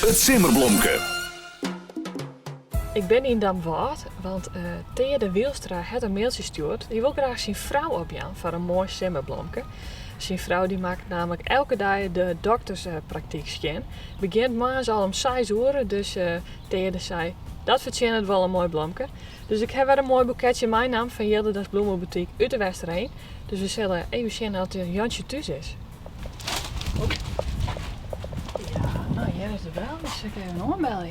Het Simmerblomke. Ik ben in Damwoord, want Thea de Wielstra heeft een mailtje gestuurd. Die wil graag zijn vrouw opjaan voor een mooi simmerblomke. Zijn vrouw die maakt namelijk elke dag de dokterspraktijk scan. Begint maandag al om 6 uur, dus Thea zei, dat verdient het wel een mooi blomke. Dus ik heb weer een mooi boeketje in mijn naam van Jildedas Bloemenboutique uit de Westerheen. Dus we zullen even zien dat Jantje thuis is. Ja, nou hier is de bel, dus ik even aanbellen.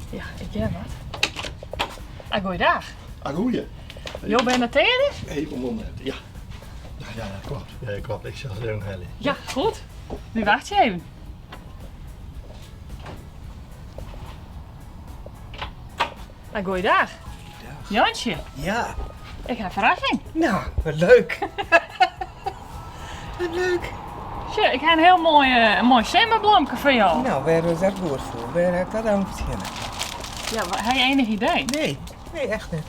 Ja, ik heb wat. Goeiedag. Goeie. Jo, ben je Thea? Even een moment, ja. Ja, klopt. Ja, klopt. Ik zag het even hellen. Ja, goed. Nu wacht je even. Goeiedag. Jantje, Ja, ik heb een verrassing. nou, wat leuk. Wat leuk. Tja, ik heb een heel mooi simmerblomke voor jou. Nou, waar is dat woord voor? Waar heb ik dat aan verzinnen? Ja, maar heb je enig idee? Nee, echt niet.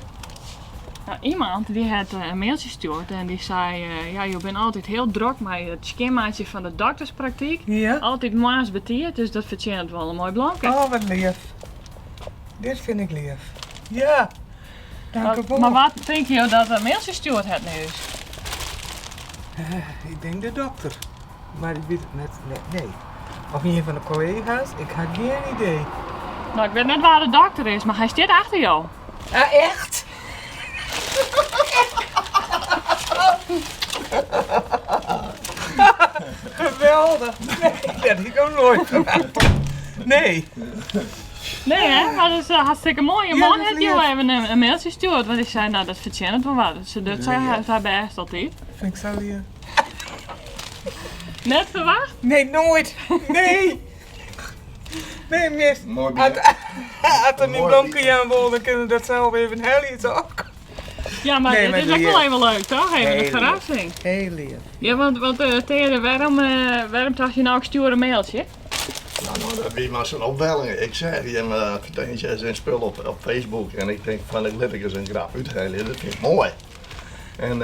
Nou, iemand die had een mailtje gestuurd en die zei, ja, je bent altijd heel druk met het schemaatje van de dokterspraktijk. Ja? Altijd maas betiert, dus dat verdient wel een mooi blomke. Oh, wat lief. Dit vind ik lief. Ja. Dank u wel. Maar wat denk je dat een mailtje gestuurd had nu? Ik denk de dokter. Maar ik weet het net. Nee. Of een van de collega's, ik had geen idee. Nou, ik weet net waar de dokter is, maar hij staat achter jou. Ah, echt? Geweldig. Nee, dat heb ik ook nooit verwacht. Nee. Nee hè, maar dat is hartstikke mooi. Je Ja, man dat is heeft jou lief. even een mailtje gestuurd, want ik zei, nou dat verdient het wel wat. Dus dat zei hij best altijd. Vind ik zo lief. Net verwacht? Nee, nooit. Nee. Nee, mis. Mooi Had er niet blomken aan willen, dan kunnen we dat zelf even helden ook. Ja, maar Nee, dit maar is ook lief. wel even leuk toch? Even Heel een verrassing. Heel lief. Ja, want Thea, waarom dacht je nou ik stuur een mailtje? Nou, dat wie maar zo'n opwellingen. Ik zei die hem vertellen zijn spul op Facebook en ik denk van ik let ik eens een grap uithalen. Dat vind ik mooi. En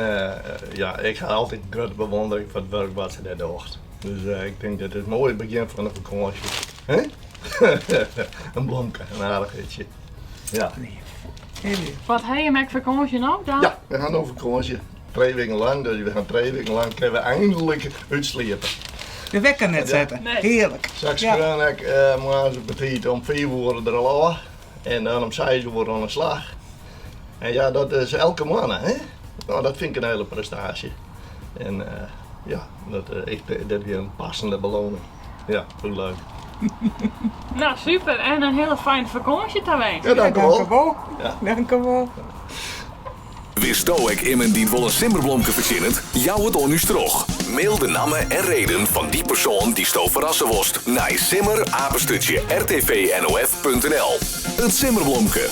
ja, ik ga altijd grote bewondering voor het werk wat ze daar doet. Dus ik denk dat het mooi begin van de vakantie. Hè? Een blomke, een aardigheidje. Ja. Heel lief. Wat heb je met vakantie nou dan? Ja, we gaan over vakantie. 2 weken lang, dus we gaan 2 weken lang kunnen we eindelijk uitslepen. De wekker net Ja. zetten. Nee. Heerlijk. Straks Ja. ga ik morgen betiet om 4 uur er al af en dan om 6 uur aan de slag. En ja, dat is elke maand, hè? Nou, dat vind ik een hele prestatie. En ja, dat is een passende beloning. Ja, heel leuk. Nou super, en een hele fijne vakantie daarheen. Ja, dank u Dank u wel. wel. Ja. Dank u wel. Wist ik iemand die wel een simmerblomke verzinnen? Jou het on u stroog. Mail de namen en reden van die persoon die sto verrassen worst naar simmer@rtvnof.nl. Het Simmerblomke.